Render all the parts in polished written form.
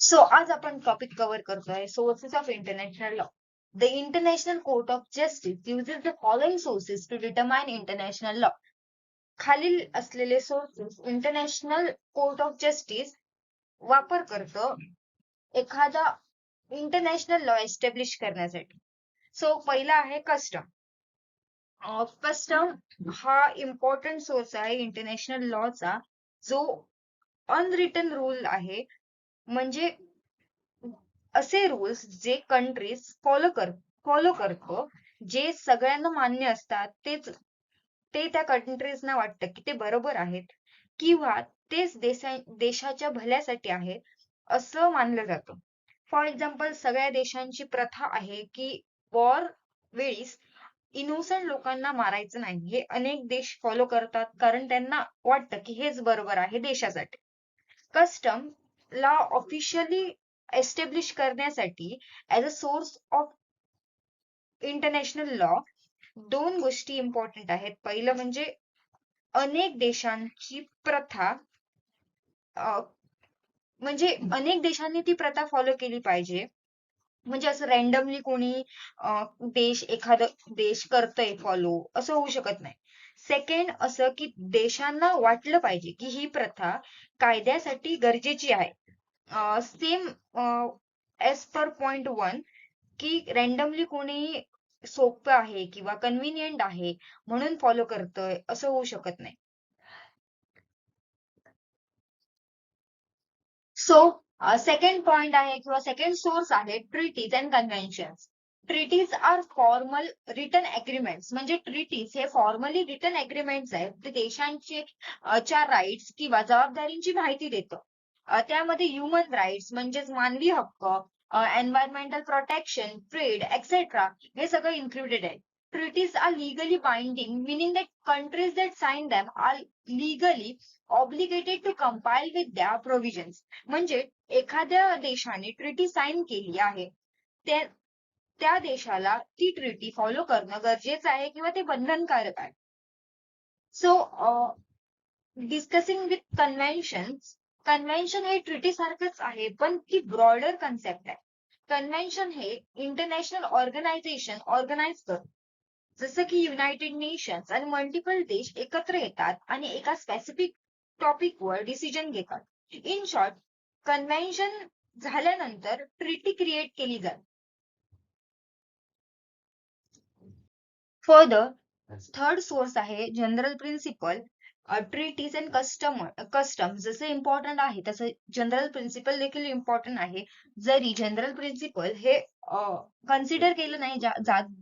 So आज आपण topic cover करतोय sources of international law. The international court of justice uses the following sources to determine international law. खालील असलेले sources international court of justice वापर करतो एखादा international law establish करण्यासाठी. So पहिला आहे कस्टम. कस्टम हा इम्पॉर्टंट सोर्स आहे इंटरनॅशनल लॉचा, जो अनरिटन रूल आहे. म्हणजे असे रूल्स जे कंट्रीज फॉलो करतो, जे सगळ्यांना मान्य असतात, ते त्या कंट्रीजना वाटतं की ते बरोबर आहेत किंवा तेच देशाच्या भल्यासाठी आहेत असं मानलं जातं. फॉर एक्झाम्पल, सगळ्या देशांची प्रथा आहे की वॉर वेळीस इनोसंट लोकांना मारायचं नाही. हे अनेक देश फॉलो करतात कारण त्यांना वाटतं की हेच बरोबर आहे देशासाठी. कस्टम ला ऑफिशियली एस्टॅब्लिश करण्यासाठी as a source of international law दोन गोष्टी इम्पॉर्टंट आहेत. पहिलं म्हणजे अनेक देशांची प्रथा, म्हणजे अनेक देशांनी ती प्रथा फॉलो केली पाहिजे. म्हणजे असं रॅन्डमली कोणी एखादं देश करतय फॉलो असं होऊ शकत नाही. सेकंड असं की देशांना वाटलं पाहिजे की ही प्रथा कायद्यासाठी गरजेची आहे. सेम एज पर पॉइंट 1 की रॅन्डमली कोणी सोपं आहे किंवा कन्व्हिनियंट आहे म्हणून फॉलो करतोय असं होऊ शकत नाही. सो सेकंड पॉइंट आहे किंवा सेकंड सोर्स आहे treaties and conventions. Treaties are formal written agreements. म्हणजे ट्रीटीज हे फॉर्मली रिटन अग्रीमेंट्स आहेत, ते देशांचे च्या राईट्स किंवा जबाबदारींची माहिती देतं. त्यामध्ये ह्युमन राईट्स म्हणजेच मानवी हक्क, एन्व्हायरमेंटल प्रोटेक्शन, ट्रेड एक्सेट्रा हे सगळं इन्क्लुडेड आहे. Treaties are legally binding, meaning that countries that sign them are legally obligated to comply with their provisions. म्हणजे एखाद्या देशाने ट्रीटी साइन केली आहे, त्या देशाला ती ट्रीटी फॉलो करणं गरजेचं आहे किंवा ते बंधनकारक आहे. So discussing with conventions. Convention हे ट्रीटी सारखंच आहे पण ती ब्रॉडर कन्सेप्ट आहे. कन्व्हेन्शन हे इंटरनॅशनल ऑर्गनायझेशन ऑर्गनाइज करतं, जसं की युनायटेड नेशन्स आणि मल्टिपल देश एकत्र येतात आणि एका स्पेसिफिक टॉपिकवर डिसिजन घेतात. इन शॉर्ट, कन्व्हेन्शन झाल्यानंतर ट्रीटी क्रिएट केली जाते. फर्दर थर्ड सोर्स आहे general principle. Treaties and custom जसे इम्पॉर्टंट आहे तसं जनरल प्रिन्सिपल देखील इम्पॉर्टंट आहे. जरी जनरल प्रिन्सिपल हे कन्सिडर केलं नाही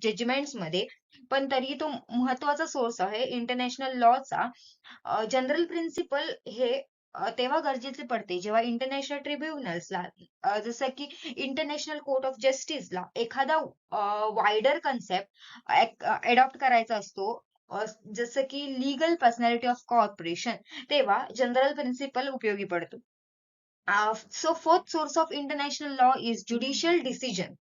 जजमेंट्स मध्ये, पण तरी तो महत्वाचा सोर्स आहे इंटरनॅशनल लॉचा. जनरल प्रिन्सिपल हे तेव्हा गरजेचे पडते जेव्हा इंटरनॅशनल ट्रिब्युनल्सला, जसं की इंटरनॅशनल कोर्ट ऑफ जस्टिसला एखादा वायडर कन्सेप्ट अडॉप्ट करायचा असतो, जसं की लीगल पर्सनॅलिटी ऑफ कॉर्पोरेशन, तेव्हा जनरल प्रिन्सिपल उपयोगी पडतो. So fourth source of international law is judicial decision.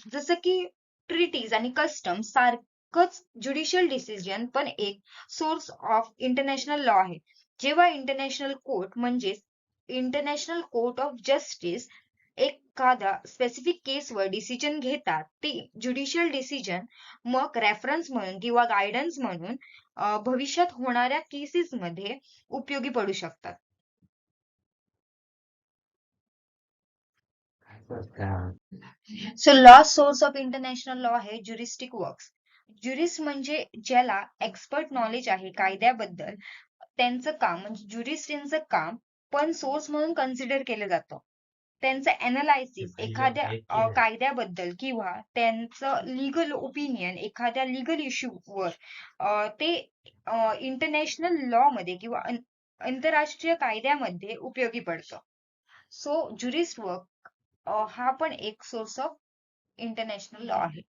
जसं की ट्रीटीज आणि कस्टम सारखंच ज्युडिशियल डिसिजन पण एक सोर्स ऑफ इंटरनॅशनल लॉ आहे. जेव्हा इंटरनॅशनल कोर्ट म्हणजेच इंटरनॅशनल कोर्ट ऑफ जस्टिस एखाद्या स्पेसिफिक केसवर डिसिजन घेतात, ते ज्युडिशियल डिसिजन मग रेफरन्स म्हणून किंवा गायडन्स म्हणून भविष्यात होणाऱ्या केसेस मध्ये उपयोगी पडू शकतात. So last source of international law आहे ज्युरिस्टिक वर्क्स. ज्युरिस्ट म्हणजे ज्याला एक्सपर्ट नॉलेज आहे कायद्याबद्दल, त्यांचं काम म्हणजे ज्युरिस्ट यांचं काम पण सोर्स म्हणून कन्सिडर केलं जातं. त्यांचं अनालायसिस एखाद्या कायद्याबद्दल किंवा त्यांचं लीगल ओपिनियन एखाद्या लीगल इश्यूवर ते इंटरनॅशनल लॉ मध्ये किंवा आंतरराष्ट्रीय कायद्यामध्ये उपयोगी पडतं. सो ज्युरिस्ट वर्क हा पण एक सोर्स ऑफ इंटरनॅशनल लॉ आहे.